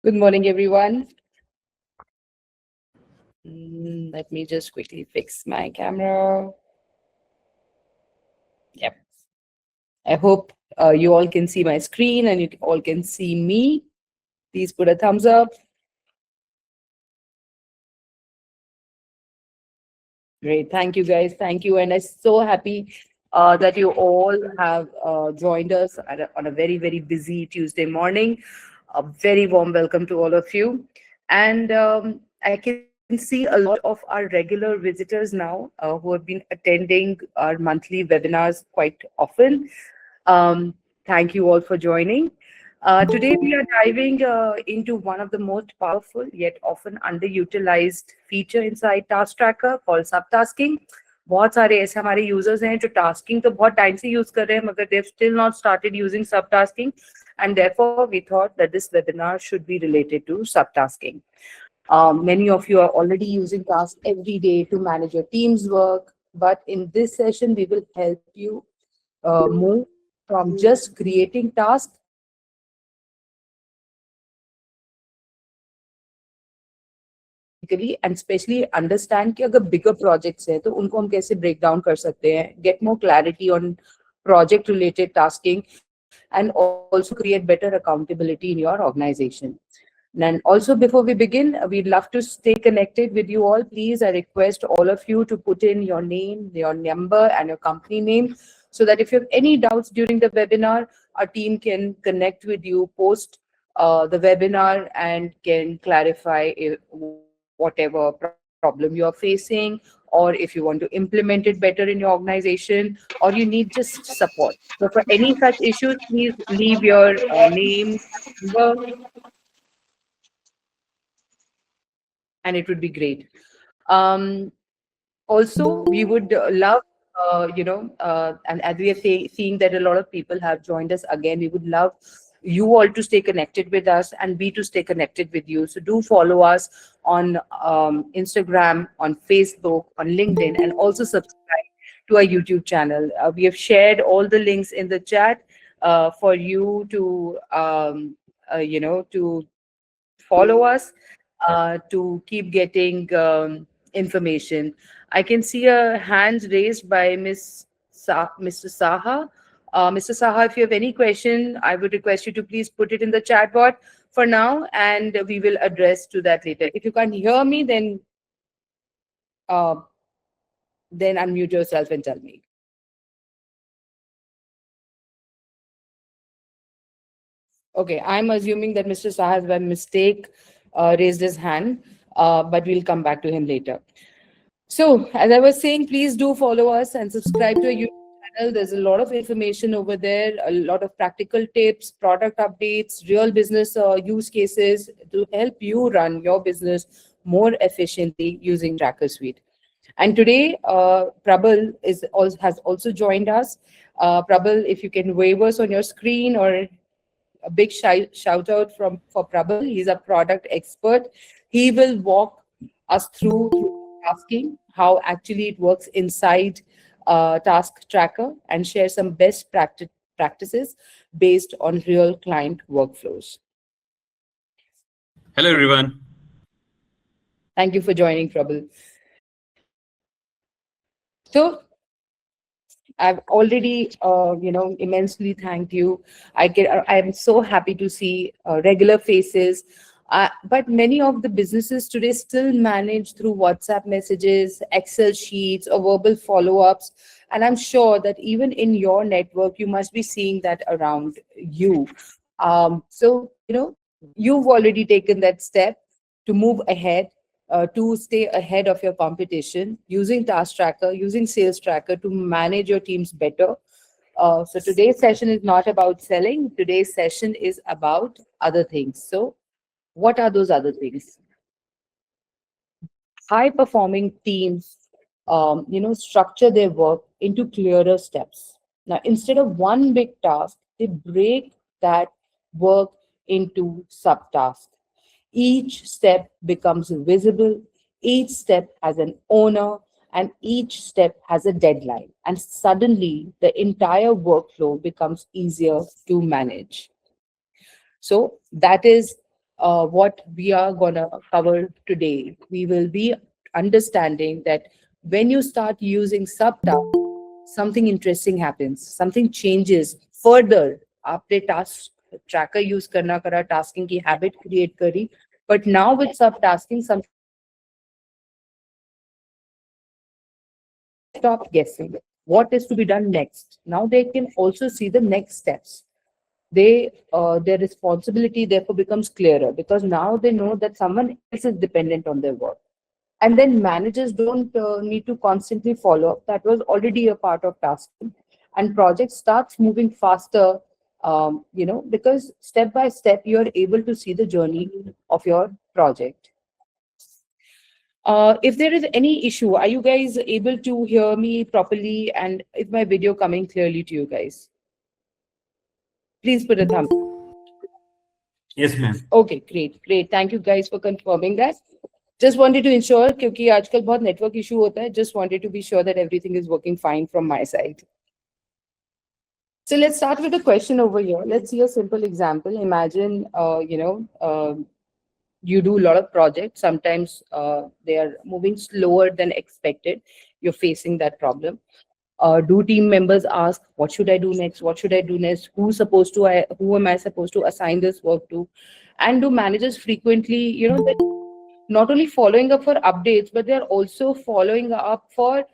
Good morning, everyone. Let me just quickly fix my camera. Yep. I hope you all can see my screen and you all can see me. Please put a thumbs up. Great. Thank you, guys. Thank you. And I'm so happy that you all have joined us on a very, very busy Tuesday morning. A very warm welcome to all of you. And I can see a lot of our regular visitors now who have been attending our monthly webinars quite often. Um, Thank you all for joining. Today, we are diving into one of the most powerful yet often underutilized feature inside Task Tracker called subtasking. बहुत सारे ऐसे हमारे users हैं जो tasking तो बहुत time से use कर रहे हैं मगर they've still not started using subtasking, and therefore we thought that this webinar should be related to subtasking. Many of you are already using tasks every day to manage your team's work, but in this session we will help you move from just creating tasks and especially understand कि अगर bigger projects है तो उनको हम कैसे break down कर सकते हैं, get more clarity on project related tasking, and also create better accountability in your organization. And also, before we begin, we'd love to stay connected with you all. Please, I request all of you to put in your name, your number, and your company name so that if you have any doubts during the webinar, our team can connect with you post the webinar and can clarify whatever problem you are facing, or if you want to implement it better in your organization, or you need just support. So, for any such issues, please leave your name, number, and it would be great. Um, Also, we would love, and as we are seeing that a lot of people have joined us again, we would love you all to stay connected with us and we to stay connected with you. So do follow us on Instagram, on Facebook, on LinkedIn, and also subscribe to our YouTube channel. We have shared all the links in the chat for you to, to follow us, to keep getting information. I can see a hands raised by Mr. Saha. Mr. Saha, if you have any question, I would request you to please put it in the chat box for now, and we will address to that later. If you can't hear me, uh, then unmute yourself and tell me. Okay, I'm assuming that Mr. Saha has by mistake raised his hand, but we'll come back to him later. So, as I was saying, please do follow us and subscribe to our YouTube channel. There's a lot of information over there, a lot of practical tips, product updates, real business use cases to help you run your business more efficiently using Tracker Suite. And today, Prabal has also joined us. Prabal, if you can wave us on your screen, or a big shout out for Prabal. He's a product expert. He will walk us through tasking, how actually it works inside Task Tracker, and share some best practices based on real client workflows. Hello, everyone. Thank you for joining, Prabal. So I've already, immensely thanked you. I'm so happy to see regular faces. But many of the businesses today still manage through WhatsApp messages, Excel sheets, or verbal follow-ups. And I'm sure that even in your network, you must be seeing that around you. So, you've already taken that step to move ahead, to stay ahead of your competition using Task Tracker, using Sales Tracker to manage your teams better. So today's session is not about selling. Today's session is about other things. So what are those other things? High performing teams, structure their work into clearer steps. Now, instead of one big task, they break that work into subtasks. Each step becomes visible, each step has an owner, and each step has a deadline. And suddenly, the entire workflow becomes easier to manage. So, that is what we are gonna cover today. We will be understanding that when you start using subtasks, something interesting happens, something changes further. आपने task tracker use करना करा, tasking की habit create करी, but now with subtasking, some stop guessing what is to be done next. Now they can also see the next steps. Their responsibility therefore becomes clearer because now they know that someone else is dependent on their work. And then managers don't need to constantly follow up. That was already a part of tasking, and project starts moving faster. Because step by step you are able to see the journey of your project. If there is any issue, are you guys able to hear me properly? And is my video coming clearly to you guys? Please put a thumb. Yes, ma'am. Okay, great. Thank you guys for confirming that. Just wanted to ensure, क्योंकि आजकल बहुत network issue होता है. Just wanted to be sure that everything is working fine from my side. So let's start with a question over here. Let's see a simple example. Imagine, you do a lot of projects. Sometimes they are moving slower than expected. You're facing that problem. Do team members ask, what should I do next? What should I do next? Who am I supposed to assign this work to? And do managers frequently, not only following up for updates, but they're also following up for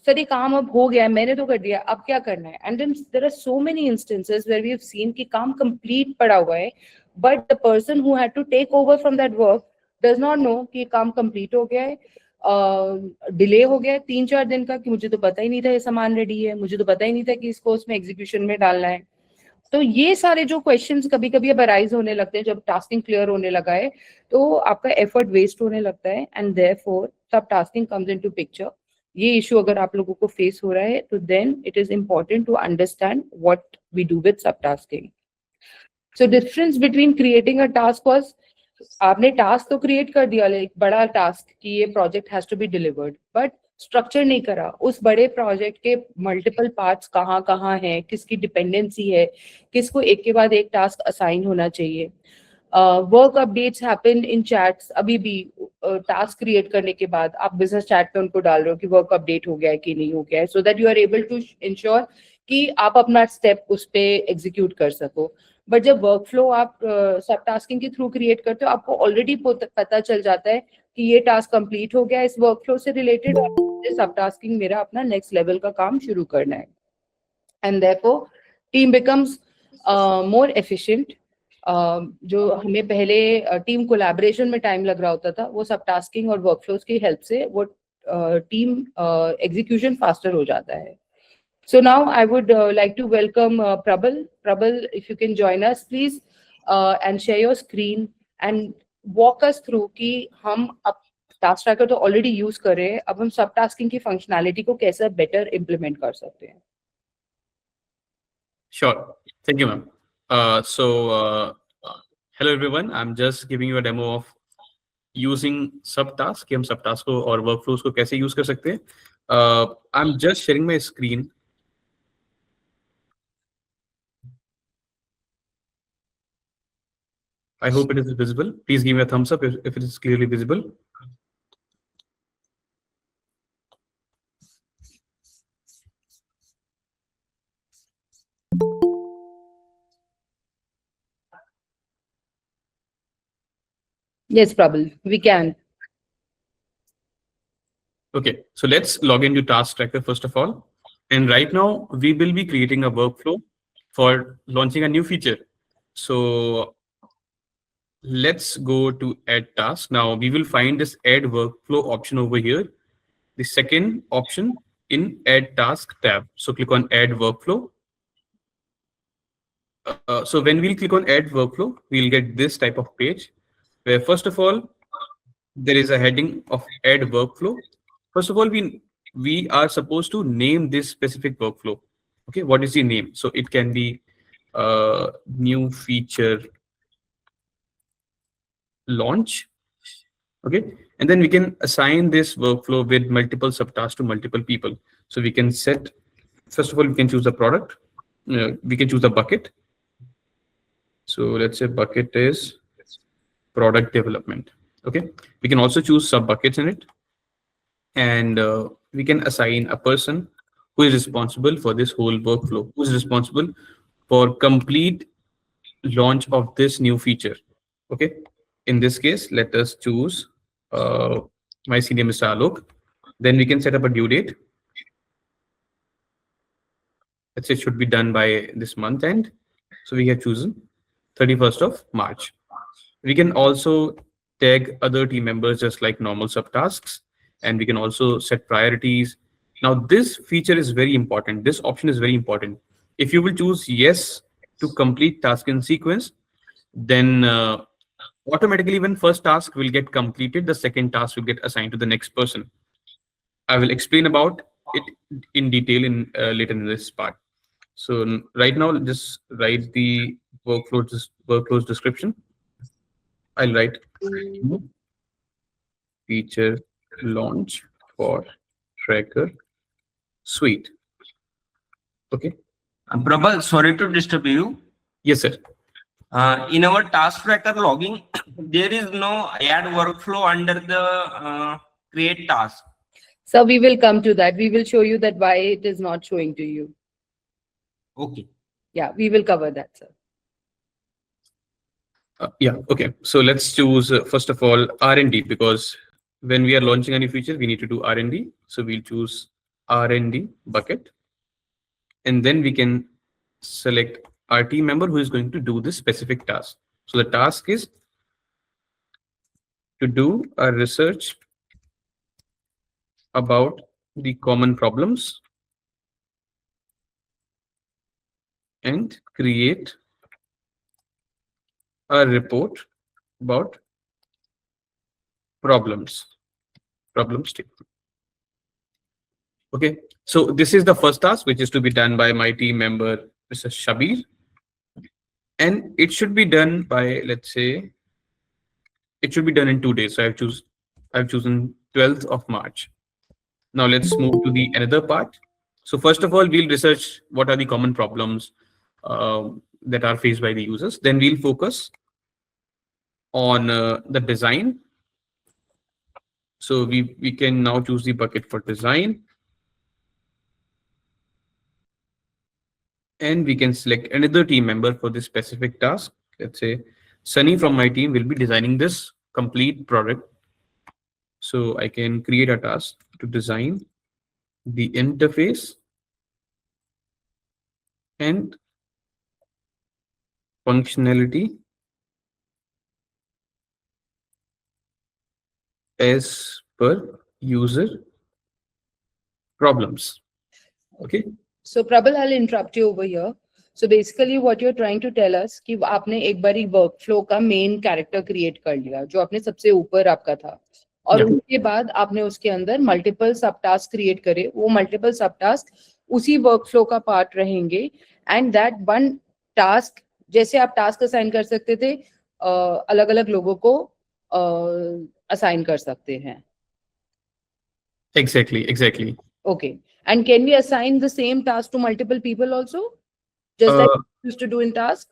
sir ये काम अब हो गया है, मैंने तो कर दिया, अब क्या करना है? And then there are so many instances where we have seen कि काम complete पड़ा हुआ है, but the person who had to take over from that work does not know कि काम complete हो गया है, डिले हो गया है 3-4 दिन का, कि मुझे तो पता ही नहीं था ये सामान रेडी है, मुझे तो पता ही नहीं था कि इसको उसमें एग्जीक्यूशन में डालना है. तो ये सारे जो क्वेश्चंस कभी कभी अब अराइज होने लगते हैं जब टास्किंग क्लियर होने लगा है, तो आपका एफर्ट वेस्ट होने लगता है, and therefore sub tasking comes into picture. ये इशू अगर आप लोगों को फेस हो रहा है, तो then it is important to understand what we do with sub tasking. So difference between creating a task was, आपने टास्क तो क्रिएट कर दिया, एक बड़ा टास्क कि ये project has to be delivered, but structure नहीं करा. उस बड़े प्रोजेक्ट के मल्टीपल पार्ट्स कहाँ कहाँ हैं, किसकी डिपेंडेंसी है, किसको एक के बाद एक टास्क असाइन होना चाहिए. Work updates happen in chats. अभी भी टास्क क्रिएट करने के बाद आप बिजनेस चैट पे उनको डाल रहे हो कि वर्क अपडेट हो गया है कि नहीं हो गया है, so that you are able to ensure कि आप अपना स्टेप उस पर एग्जीक्यूट कर सको. बट जब वर्क फ्लो आप सब टास्किंग के थ्रू क्रिएट करते हो, आपको ऑलरेडी पता चल जाता है कि ये टास्क कंप्लीट हो गया इस वर्क फ्लो से रिलेटेड, सब टास्किंग मेरा अपना नेक्स्ट लेवल का काम शुरू करना है. And therefore team becomes more efficient. जो हमें पहले टीम कोलैबोरेशन में टाइम लग रहा होता था, वो सब टास्किंग और वर्कफ्लोज की हेल्प से वो टीम एग्जीक्यूशन फास्टर हो जाता है. So now I would like to welcome Prabal. Prabal, if you can join us, please, and share your screen and walk us through कि हम अब टास्क ट्रैकर तो ऑलरेडी यूज कर रहे हैं, अब हम सब टास्किंग की फंक्शनैलिटी को कैसे बेटर इम्प्लीमेंट कर सकते हैं. Sure. Thank you, ma'am. Hello everyone. I'm just giving you a demo of using subtask. कि हम subtask को और workflows को कैसे use कर सकते हैं. I'm just sharing my screen. I hope it is visible. Please give me a thumbs up if it is clearly visible. Yes, Prabal, we can. Okay, so let's log into Task Tracker first of all. And right now we will be creating a workflow for launching a new feature. So let's go to add task. Now we will find this add workflow option over here, the second option in add task tab. So click on add workflow. So when we'll click on add workflow, we'll get this type of page where first of all, there is a heading of add workflow. First of all, we are supposed to name this specific workflow. Okay, what is the name? So it can be new feature launch. Okay, and then we can assign this workflow with multiple subtasks to multiple people. So we can set, first of all, we can choose the product. We can choose the bucket. So let's say bucket is product development. Okay, we can also choose sub buckets in it, and we can assign a person who is responsible for this whole workflow, who is responsible for complete launch of this new feature. Okay, in this case, let us choose my senior Mr. Alok. Then we can set up a due date. Let's say it should be done by this month end. So we have chosen 31st of March. We can also tag other team members just like normal subtasks, and we can also set priorities. Now this feature is very important. This option is very important. If you will choose yes to complete task in sequence, then automatically when first task will get completed, the second task will get assigned to the next person. I will explain about it in detail in later in this part. So right now, just write the workflows description. I'll write feature launch for Tracker Suite. Okay. Prabal, sorry to disturb you. Yes, sir. In our task tracker logging, there is no add workflow under the create task. So we will come to that. We will show you that why it is not showing to you. Okay. Yeah, we will cover that, sir. Yeah. Okay. So let's choose first of all R&D, because when we are launching a new feature, we need to do R&D. So we'll choose R&D bucket, and then we can select our team member who is going to do this specific task. So the task is to do a research about the common problems and create a report about problem statement. Okay, so this is the first task, which is to be done by my team member, Mr. Shabir. And it should be done by, let's say, it should be done in 2 days. So I've chosen 12th of March. Now let's move to the another part. So first of all, we'll research what are the common problems that are faced by the users. Then we'll focus on the design. So we can now choose the bucket for design. And we can select another team member for this specific task. Let's say Sunny from my team will be designing this complete product. So I can create a task to design the interface and functionality as per user problems. Okay. So Prabal, I'll interrupt you over here. So basically what you're trying to tell us कि आपने एक बारी workflow का main character create कर लिया जो आपने सबसे ऊपर आपका था और Yeah. उसके बाद आपने उसके अंदर multiple subtasks create करे वो multiple subtasks उसी workflow का part रहेंगे and that one task जैसे आप task assign कर सकते थे अलग-अलग लोगों को assign कर सकते हैं. Exactly. Okay. And can we assign the same task to multiple people also? Just like we used to do in task?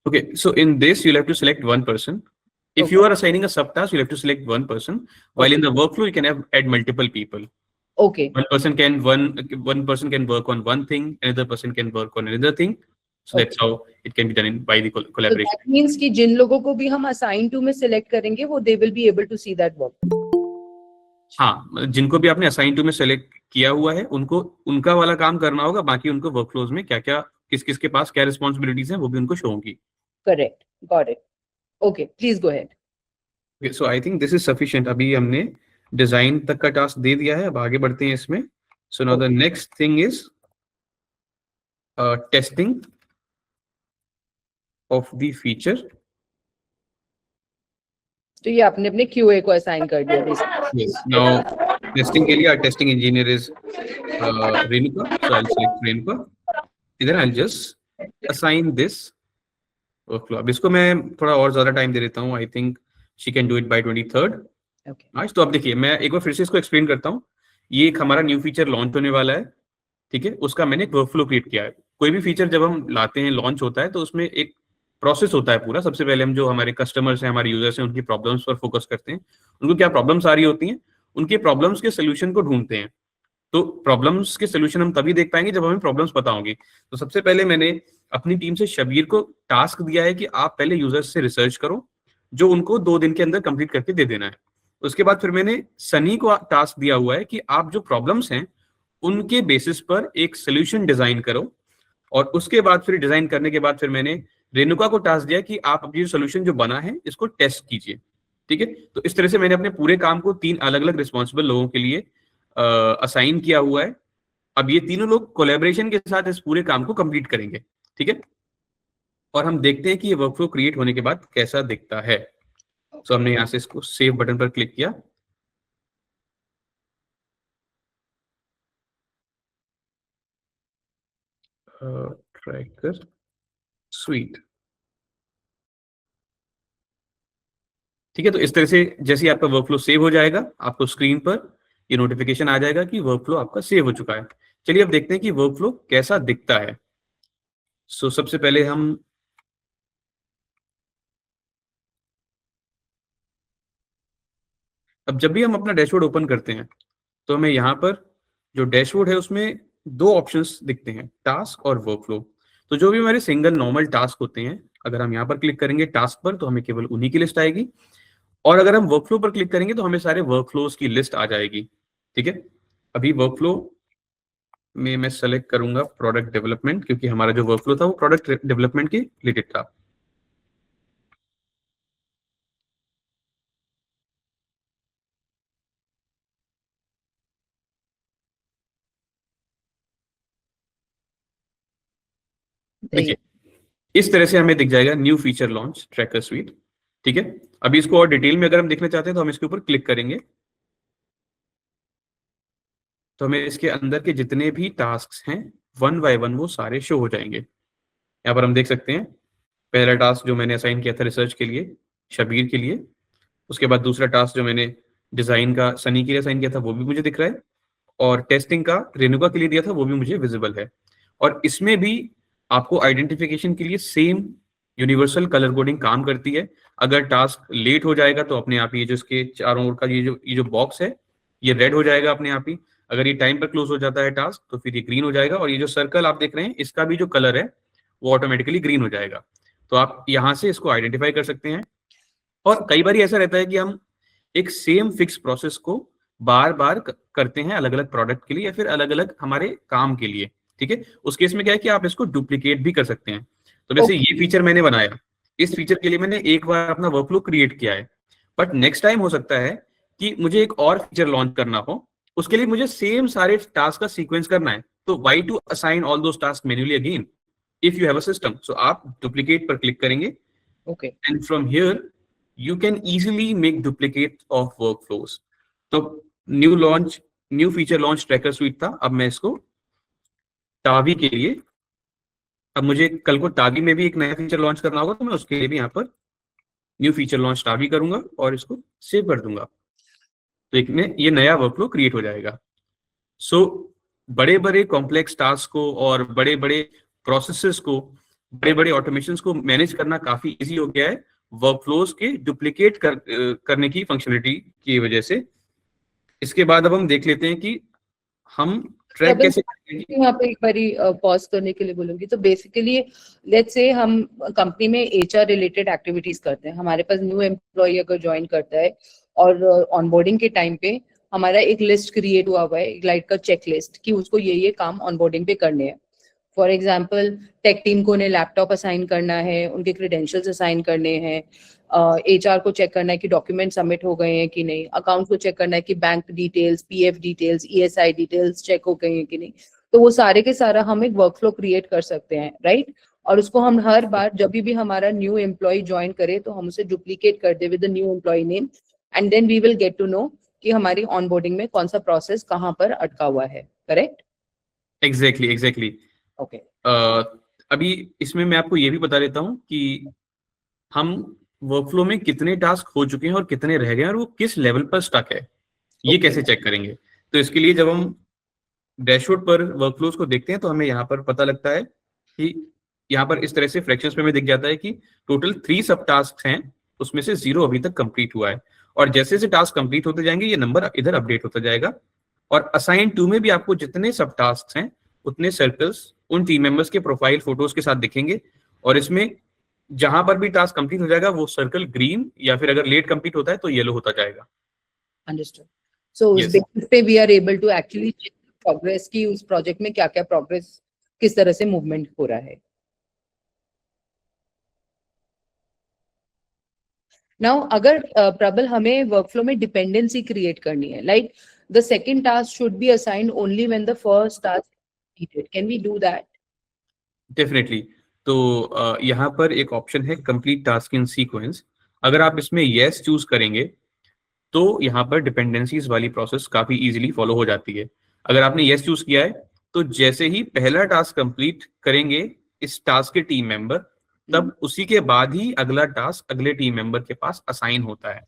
Okay, so in this, you'll have to select one person. If you are assigning a subtask, you'll have to select one person. While in the workflow, you can add multiple people. Okay. One person can work on one thing, another person can work on another thing. So that's how it can be done by the collaboration. So that means कि जिन लोगों को भी हम assign to में select करेंगे, वो they will be able to see that work. हाँ, जिनको भी आपने assign to में select किया हुआ है, उनको उनका वाला काम करना होगा, बाकी उनको workflows में क्या-क्या किस-किस के पास क्या responsibilities हैं, वो भी उनको show होंगी. Correct. Got it. Okay, please go ahead. Okay, so I think this is sufficient. अभी हमने design तक का task दे दिया है, अब आगे बढ़ते हैं इसमें. So now the next thing is testing of the feature. तो ये आपने अपने QA को assign कर दिया basically. Yes. Now testing के लिए our testing engineer is Renuka. So I'll select Renuka. Then I'll just assign this workflow. अब इसको मैं थोड़ा और ज़्यादा टाइम दे देता हूँ. I think she can do it by 23rd. Okay. आज तो अब देखिए मैं एक बार फिर से इसको एक्सप्लेन करता हूँ. ये एक हमारा न्यू फीचर लॉन्च होने वाला है, ठीक है. उसका मैंने एक वर्कफ्लो क्रिएट किया है. कोई भी फीचर जब हम लाते हैं, लॉन्च होता है, तो उसमें एक प्रोसेस होता है पूरा, सबसे पहले हम जो हमारे कस्टमर्स हैं, हमारे यूजर्स हैं, उनकी प्रॉब्लम्स पर फोकस करते हैं, उनको क्या प्रॉब्लम्स आ रही होती हैं, उनके प्रॉब्लम्स के सोल्यूशन को ढूंढते हैं। तो प्रॉब्लम्स के सोल्यूशन हम तभी देख पाएंगे जब हमें प्रॉब्लम्स पता होंगी। तो सबसे पहले मैंने अपनी टीम से शबीर को टास्क दिया है कि आप पहले यूजर्स से रिसर्च करो, जो उनको 2 दिन के अंदर कंप्लीट करके दे देना है। उसके बाद फिर मैंने सनी को टास्क दिया हुआ है कि आप जो प्रॉब्लम्स हैं उनके बेसिस पर एक सोल्यूशन डिजाइन करो, और उसके बाद फिर डिजाइन करने के बाद फिर मैंने रेणुका को टास्क दिया कि आप अपनी सोल्यूशन जो बना है इसको टेस्ट कीजिए। ठीक है, तो इस तरह से मैंने अपने पूरे काम को 3 अलग अलग रिस्पॉन्सिबल लोगों के लिए असाइन किया हुआ है। अब ये तीनों लोग कोलैबोरेशन के साथ इस पूरे काम को कंप्लीट करेंगे। ठीक है, और हम देखते हैं कि ये वर्कफ्लो क्रिएट होने के बाद कैसा दिखता है। सो हमने यहाँ से इसको सेव बटन पर क्लिक किया। Tracker sweet. ठीक है, तो इस तरह से जैसे ही आपका वर्कफ्लो सेव हो जाएगा, आपको स्क्रीन पर ये नोटिफिकेशन आ जाएगा कि वर्कफ्लो आपका सेव हो चुका है। चलिए अब देखते हैं कि वर्कफ्लो कैसा दिखता है। सो सबसे पहले हम अब जब भी हम अपना डैशबोर्ड ओपन करते हैं तो हमें यहाँ पर जो डैशबोर्ड है उसमें 2 ऑप्शंस दिखते हैं, टास्क और वर्कफ्लो। तो जो भी हमारे सिंगल नॉर्मल टास्क होते हैं, अगर हम यहाँ पर क्लिक करेंगे टास्क पर तो हमें केवल उन्हीं की लिस्ट आएगी, और अगर हम वर्कफ्लो पर क्लिक करेंगे तो हमें सारे वर्कफ्लोज की लिस्ट आ जाएगी। ठीक है, अभी वर्कफ्लो में मैं सेलेक्ट करूंगा प्रोडक्ट डेवलपमेंट, क्योंकि हमारा जो वर्कफ्लो था वो प्रोडक्ट डेवलपमेंट के रिलेटेड था। देखिए इस तरह से हमें दिख जाएगा new feature launch tracker sweet. ठीक है, अभी इसको और डिटेल में अगर हम देखना चाहते हैं तो हम इसके ऊपर क्लिक करेंगे, तो हमें इसके अंदर के जितने भी टास्क हैं 1 बाय 1 वो सारे शो हो जाएंगे। यहाँ पर हम देख सकते हैं पहला टास्क जो मैंने असाइन किया था रिसर्च के लिए शबीर के लिए, उसके बाद दूसरा टास्क जो मैंने डिजाइन का सनी के लिए असाइन किया था वो भी मुझे दिख रहा है, और टेस्टिंग का रेणुका के लिए दिया था वो भी मुझे विजिबल है। और इसमें भी आपको आइडेंटिफिकेशन के लिए सेम यूनिवर्सल कलर कोडिंग काम करती है। अगर टास्क लेट हो जाएगा तो अपने आप ये जो इसके चारों ओर का ये जो बॉक्स है ये रेड हो जाएगा अपने आप ही। अगर ये टाइम पर क्लोज हो जाता है टास्क तो फिर ये ग्रीन हो जाएगा, और ये जो सर्कल आप देख रहे हैं इसका भी जो कलर है वो ऑटोमेटिकली ग्रीन हो जाएगा। तो आप यहाँ से इसको आइडेंटिफाई कर सकते हैं। और कई बार ऐसा रहता है कि हम एक सेम फिक्स प्रोसेस को बार बार करते हैं अलग अलग प्रोडक्ट के लिए या फिर अलग अलग हमारे काम के लिए। ठीक है, उस केस में क्या है कि आप इसको डुप्लीकेट भी कर सकते हैं। तो जैसे ये फीचर मैंने बनाया, इस फीचर के लिए मैंने एक बार अपना वर्कफ्लो क्रिएट किया है, बट नेक्स्ट टाइम हो सकता है कि मुझे एक और फीचर लॉन्च करना हो, उसके लिए मुझे सेम सारे टास्क का सीक्वेंस करना है। तो why to assign all those task manually again if you have a system. So आप डुप्लीकेट पर क्लिक करेंगे, okay, and from here you can easily make duplicate of workflows. तो new feature launch tracker suite था। अब मैं इसको TAVI के लिए, अब मुझे कल को टावी में भी एक नया फीचर लॉन्च करना होगा तो मैं उसके लिए भी यहाँ पर न्यू फीचर लॉन्च टावी करूंगा और इसको सेव कर दूंगा, तो एक में ये नया वर्कफ्लो क्रिएट हो जाएगा। सो बड़े बड़े कॉम्प्लेक्स टास्क को और बड़े बड़े प्रोसेसेस को, बड़े बड़े ऑटोमेशंस को मैनेज करना काफी इजी हो गया है वर्कफ्लोज के डुप्लीकेट करने की फंक्शनलिटी की वजह से। इसके बाद अब हम देख लेते हैं कि हम ट्रैक अब कैसे करेंगे। यहाँ पे एक बारी पॉज करने के लिए बोलूंगी। तो बेसिकली लेट्स से हम कंपनी में एचआर रिलेटेड एक्टिविटीज करते हैं, हमारे पास न्यू एम्प्लॉय अगर ज्वाइन करता है और ऑनबोर्डिंग के टाइम पे हमारा एक लिस्ट क्रिएट हुआ है, एक लाइक का चेक लिस्ट कि उसको ये काम ऑनबोर्डिंग पे करने हैं। फॉर एग्जाम्पल टेक टीम को उन्हें लैपटॉप असाइन करना है, उनके क्रेडेंशियल्स असाइन करने हैं, एचआर को चेक करना है कि डॉक्यूमेंट सबमिट हो गए हैं कि नहीं, अकाउंट को चेक करना है कि bank details, PF details, ESI details check हो गए हैं कि नहीं। तो वो सारे के सारा हम एक वर्कफ्लो क्रिएट कर सकते हैं, राइट। और उसको हम हर बार जब भी हमारा न्यू एम्प्लॉय ज्वाइन करे तो हम उसे डुप्लीकेट कर दे with the new employee name, and then we will get to know कि हमारी ऑनबोर्डिंग में कौन सा प्रोसेस कहाँ पर अटका हुआ है, करेक्ट। एग्जैक्टली। ओके, अभी इसमें मैं आपको ये भी बता देता हूँ कि हम वर्कफ्लो में कितने टास्क हो चुके हैं और कितने रह गए हैं और वो किस लेवल पर स्टक है, ये कैसे चेक करेंगे। तो इसके लिए जब हम डैशबोर्ड पर वर्कफ्लोज को देखते हैं तो हमें यहाँ पर पता लगता है कि यहाँ पर इस तरह से फ्रैक्शंस में हमें दिख जाता है कि टोटल 3 सब टास्क हैं, उसमें से 0 अभी तक कंप्लीट हुआ है। और जैसे जैसे टास्क कंप्लीट होते जाएंगे ये नंबर इधर अपडेट होता जाएगा। और असाइन 2 में भी आपको जितने सब टास्क हैं उतने सर्कल्स उन टीम मेंबर्स के प्रोफाइल फोटोज के साथ दिखेंगे। और इसमें जहां पर भी टास्क कंप्लीट हो जाएगा वो सर्कल ग्रीन, या फिर अगर लेट कंप्लीट होता है तो येलो होता जाएगा। अंडरस्टूड। सो उस Yes. बेसिस पे we are able to actually check progress की उस प्रोजेक्ट में क्या क्या प्रोग्रेस, किस तरह से मूवमेंट हो रहा है। नाउ अगर प्रबल हमें वर्कफ्लो में डिपेंडेंसी क्रिएट करनी है, like the second task should be assigned only when the first task completed, can we do that? Definitely. तो यहाँ पर एक ऑप्शन है कंप्लीट टास्क इन सीक्वेंस। अगर आप इसमें यस चूज करेंगे तो यहाँ पर डिपेंडेंसीज वाली प्रोसेस काफी इजीली फॉलो हो जाती है। अगर आपने यस चूज किया है तो जैसे ही पहला टास्क कंप्लीट करेंगे इस टास्क के टीम मेंबर, तब उसी के बाद ही अगला टास्क अगले टीम मेंबर के पास असाइन होता है।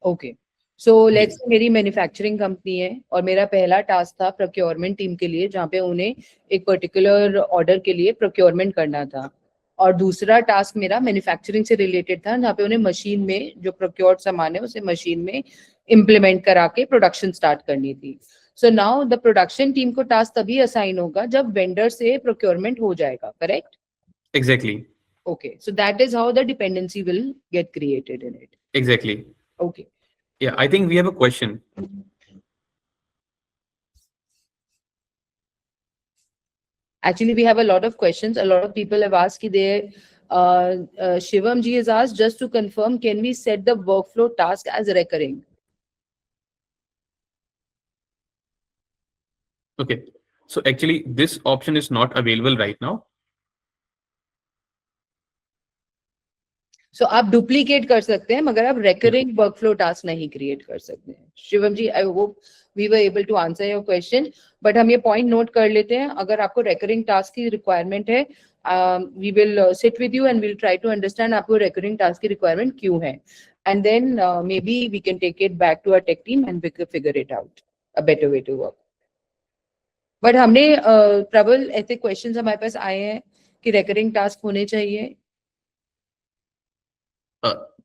ओके, सो लेट्स से मेरी मैन्युफैक्चरिंग कंपनी है और मेरा पहला टास्क था प्रोक्योरमेंट टीम के लिए, जहाँ पे उन्हें एक पर्टिकुलर ऑर्डर के लिए प्रोक्योरमेंट करना था, और दूसरा टास्क मेरा मैन्युफैक्चरिंग से रिलेटेड था, जहाँ पे उन्हें मशीन में जो प्रोक्योर्ड सामान है उसे मशीन में इम्प्लीमेंट करा के प्रोडक्शन स्टार्ट करनी थी। So now the production team को टास्क तभी असाइन होगा जब वेंडर से प्रोक्योरमेंट हो जाएगा, correct? Exactly. Okay, so that is how the dependency will get created in it. Exactly. Okay. Yeah, I think we have a question. Actually, we have a lot of questions. A lot of people have asked ki they, Shivam ji has asked, just to confirm, can we set the workflow task as recurring? Okay, so actually this option is not available right now. So आप duplicate कर सकते हैं मगर आप recurring workflow task नहीं create कर सकते हैं। शिवम जी, I hope we were able to answer your question, but हम ये point note कर लेते हैं। अगर आपको recurring task की requirement है, we will sit with you and we'll try to understand आपको recurring task की requirement क्यों है, and then maybe we can take it back to our tech team and we can figure it out a better way to work. But हमने प्रबल ऐसे questions हमारे पास आए हैं कि recurring task होने चाहिए।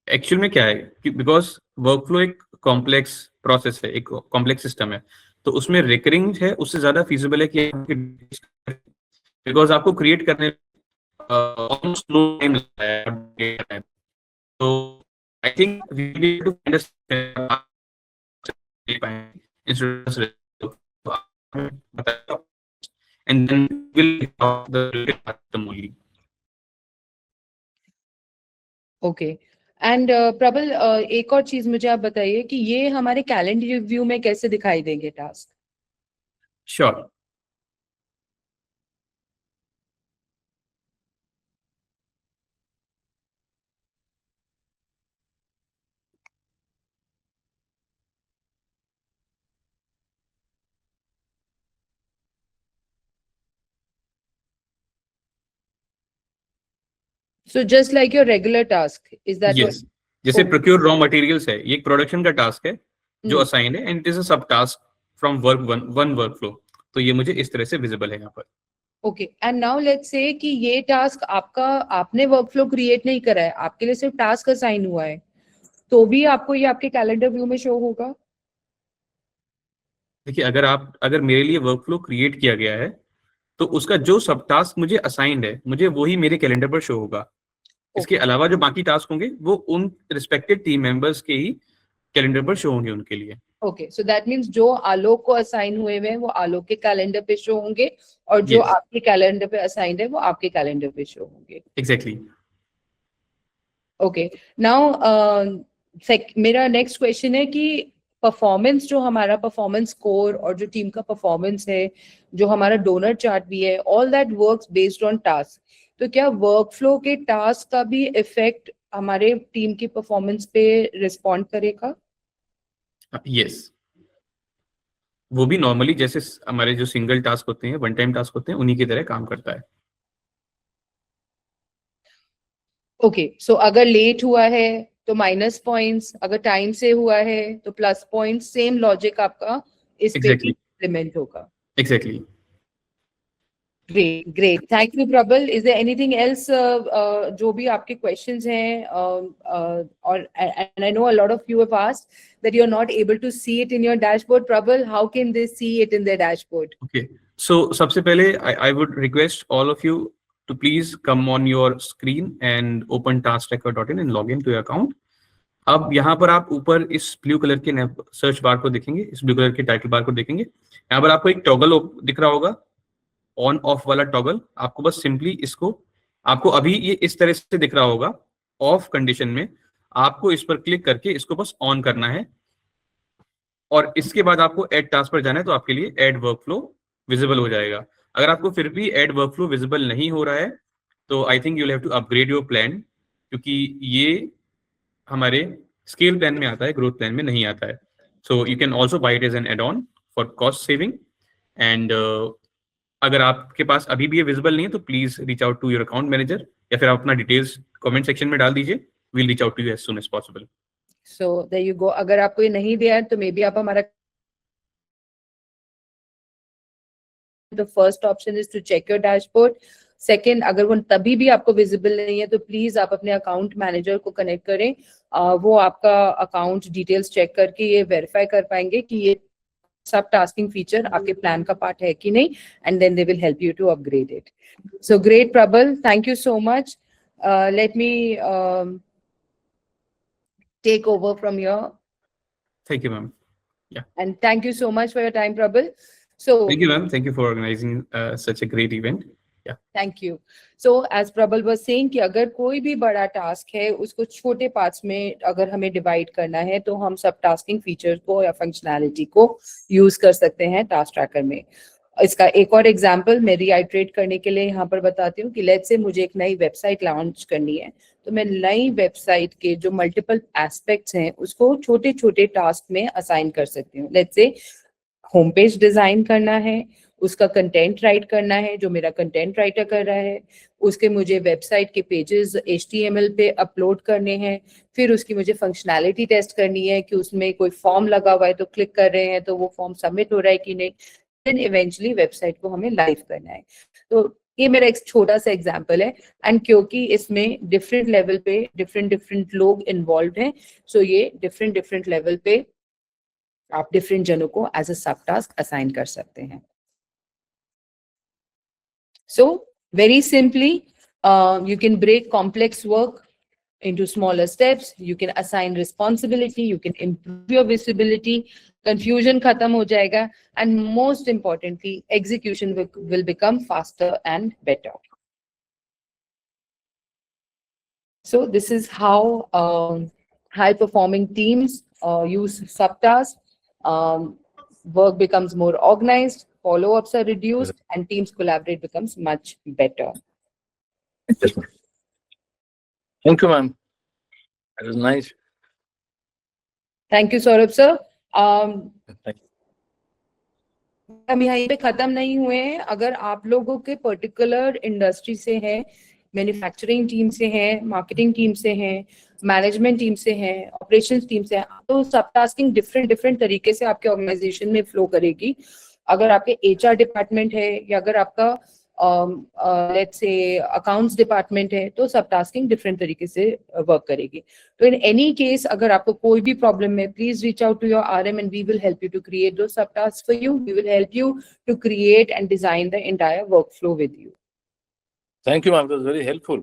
एक्चुअल में क्या है कि बिकॉज वर्कफ्लो एक कॉम्प्लेक्स प्रोसेस है, एक कॉम्प्लेक्स सिस्टम है, तो उसमें रिकरिंग है उससे ज्यादा फीजिबल है कि बिकॉज आपको क्रिएट करने ऑलमोस्ट नो टाइम लगता है। तो I think we need to understand and then will the only. Okay, and Prabal एक और चीज मुझे आप बताइए कि ये हमारे कैलेंडर व्यू में कैसे दिखाई देंगे task? Sure. So just like your regular task, is that yes, जैसे Okay. प्रोक्योर रॉ मटेरियल्स है, ये एक प्रोडक्शन का टास्क है जो Hmm. असाइन है, एंड इट इज अ सब task from work one workflow. तो ये मुझे इस तरह से विजिबल है यहाँ पर। Okay, and now let's say कि ये टास्क आपका, आपने वर्कफ्लो क्रिएट नहीं करा है, आपके लिए सिर्फ टास्क असाइन हुआ है, तो भी आपको ये आपके कैलेंडर व्यू में शो होगा? देखिए, अगर मेरे लिए वर्कफ्लो क्रिएट किया गया है तो उसका जो सब टास्क मुझे असाइंड है मुझे वही मेरे कैलेंडर पर शो होगा। इसके अलावा जो बाकी टास्क होंगे वो उन रिस्पेक्टेड टीम मेंबर्स के ही कैलेंडर पर शो होंगे उनके लिए। ओके, सो दैट मीन्स जो आलोक को असाइन हुए हैं वो आलोक के कैलेंडर पे शो होंगे, और जो Yes. आपके कैलेंडर पे असाइंड है वो आपके कैलेंडर पे शो होंगे। एग्जैक्टली। ओके, नाउ मेरा नेक्स्ट क्वेश्चन है कि परफॉर्मेंस, जो हमारा परफॉर्मेंस स्कोर और जो टीम का परफॉर्मेंस है, जो हमारा डोनर चार्ट भी है, all that works based on task. तो क्या वर्कफ्लो के टास्क का भी इफेक्ट हमारे टीम की परफॉर्मेंस पे रिस्पॉन्ड करेगा? यस, वो भी नॉर्मली जैसे हमारे जो सिंगल टास्क होते हैं, वन टाइम टास्क होते हैं, उन्हीं की तरह काम करता है। ओके, सो अगर लेट हुआ है तो माइनस पॉइंट्स, अगर टाइम से हुआ है तो प्लस पॉइंट्स, सेम लॉजिक आपका इस पे Exactly. इम्प्लीमेंट होगा। Exactly. Great. Thank you, Prabal. Is there anything else जो भी आपके questions हैं और and I know a lot of you have asked that you're not able to see it in your dashboard. Prabal, how can they see it in their dashboard? Okay. So सबसे पहले I would request all of you to please come on your screen and open tasktracker.in and log in to your account. अब यहाँ पर आप ऊपर इस blue colour के search bar को देखेंगे, इस ब्लू कलर के टाइटल बार को देखेंगे. यहाँ पर आपको एक टॉगल दिख रहा होगा, ऑन ऑफ वाला टॉगल. आपको बस सिंपली इसको, आपको अभी ये इस तरह से दिख रहा होगा ऑफ कंडीशन में. आपको इस पर क्लिक करके इसको बस ऑन करना है और इसके बाद आपको ऐड टास्क पर जाना है, तो आपके लिए ऐड वर्कफ्लो विजिबल हो जाएगा. अगर आपको फिर भी ऐड वर्कफ्लो विजिबल नहीं हो रहा है तो I think you will have to upgrade your plan, क्योंकि ये हमारे स्केल प्लान में आता है, ग्रोथ प्लान में नहीं आता है. So you can also buy it as an add on for cost saving. And अगर आपके पास अभी भी ये विजिबल नहीं है तो please reach out to your account manager, या फिर आप अपना डिटेल्स कमेंट सेक्शन में डाल दीजिए. We'll reach out to you as soon as possible. So there you go. अगर आपको ये नहीं दिया है तो मे बी आप हमारा the first option is to check your dashboard. Second, अगर वो तभी भी आपको विजिबल नहीं है तो प्लीज आप अपने अकाउंट मैनेजर को कनेक्ट करें. वो आपका अकाउंट डिटेल्स चेक करके ये वेरीफाई कर पाएंगे कि ये सब टास्किंग फीचर आपके प्लान का पार्ट है कि नहीं, and then they will help you to upgrade it. So great Prabal, thank you so much. Let me take over from here. Thank you, ma'am. And thank you so much for your time, Prabal. So Thank you, ma'am. Thank you for organizing such a great event. thank you. So as Prabal was saying कि अगर कोई भी बड़ा task है उसको छोटे parts में अगर हमें डिवाइड करना है तो हम सब टास्किंग फीचर को या फंक्शनैलिटी को यूज कर सकते हैं टास्क ट्रैकर में. इसका एक और एग्जांपल मैं रीआइट्रेट करने के लिए यहाँ पर बताती हूँ कि लेट्स से मुझे एक नई वेबसाइट लॉन्च करनी है, तो मैं नई वेबसाइट के जो मल्टीपल एस्पेक्ट्स हैं उसको छोटे छोटे टास्क में असाइन कर सकती हूँ. Let's say home page design करना है, उसका कंटेंट राइट करना है जो मेरा कंटेंट राइटर कर रहा है, उसके मुझे वेबसाइट के पेजेस HTML पे अपलोड करने हैं, फिर उसकी मुझे फंक्शनैलिटी टेस्ट करनी है कि उसमें कोई फॉर्म लगा हुआ है तो क्लिक कर रहे हैं तो वो फॉर्म सबमिट हो रहा है कि नहीं, देन इवेंचुअली वेबसाइट को हमें लाइव करना है. तो ये मेरा एक छोटा सा एग्जांपल है, एंड क्योंकि इसमें डिफरेंट लेवल पे डिफरेंट लोग इन्वॉल्व हैं, सो ये डिफरेंट लेवल पे आप डिफरेंट जनों को एज अ सब टास्क असाइन कर सकते हैं. So very simply, you can break complex work into smaller steps. You can assign responsibility. You can improve your visibility. Confusion khatam ho jayega, and most importantly, execution will become faster and better. So this is how high-performing teams use subtasks. Work becomes more organized. Follow-ups are reduced and teams collaborate becomes much better. Yes, ma'am. Thank you, ma'am. That was nice. Thank you, Saurabh sir. Thank you. हम यहाँ पे खत्म नहीं हुए हैं. अगर आप लोगों के पर्टिकुलर इंडस्ट्री से हैं, मैन्युफैक्चरिंग टीम से हैं, मार्केटिंग टीम से हैं, मैनेजमेंट टीम से हैं, ऑपरेशंस टीम से हैं, तो सब टास्किंग डिफरेंट तरीके से आपके ऑर्गेनाइजेशन में फ्लो करेगी. अगर आपके HR डिपार्टमेंट है या अगर आपका लेट्स से अकाउंट्स डिपार्टमेंट है तो सब टास्किंग डिफरेंट तरीके से वर्क करेगी. तो इन एनी केस अगर आपको कोई भी प्रॉब्लम है, please reach out to your RM and we will help you to create those sub task for you. We will help you to create and design the entire workflow with you. Thank you, ma'am. It was very helpful.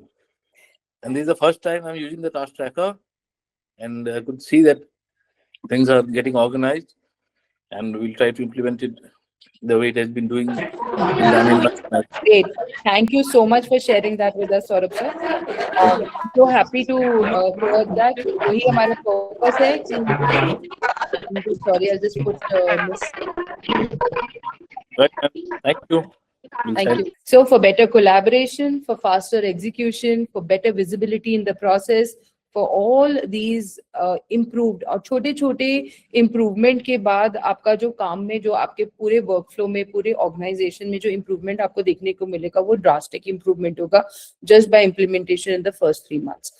And this is the first time I'm using the task tracker, and I could see that things are getting organized, and we'll try to implement it the way it has been doing. Great. Thank you so much for sharing that with us, Saurabh sir. So happy to hear that. वही हमारा focus है. Sorry, I'll just put this. Right, ma'am. Thank you. Thank you. So for better collaboration, for faster execution, for better visibility in the process, for all these improved और छोटे improvement के बाद आपका जो काम में जो आपके पूरे workflow में पूरे organization में जो improvement आपको देखने को मिलेगा वो drastic improvement होगा just by implementation in the first 3 months.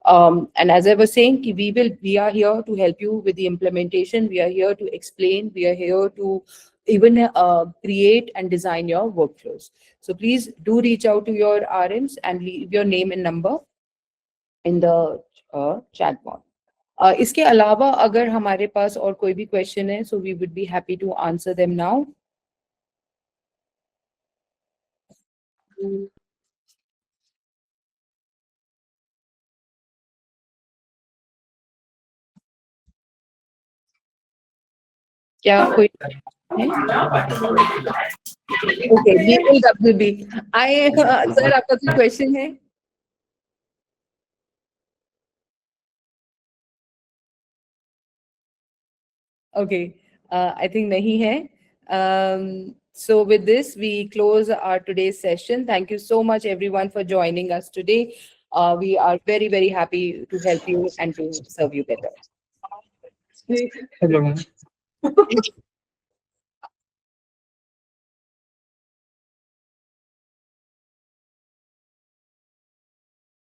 And as I was saying, we are here to help you with the implementation. We are here to explain. We are here to even create and design your workflows. So please do reach out to your RMs and leave your name and number in the chat box. इसके अलावा अगर हमारे पास और कोई भी question है, so we would be happy to answer them now. क्या कोई ओके BLWB आई सर आपका कोई क्वेश्चन है? Okay, I think nahi hai. So with this, we close our today's session. Thank you so much, everyone, for joining us today. We are very, very happy to help you and to serve you better. Hello.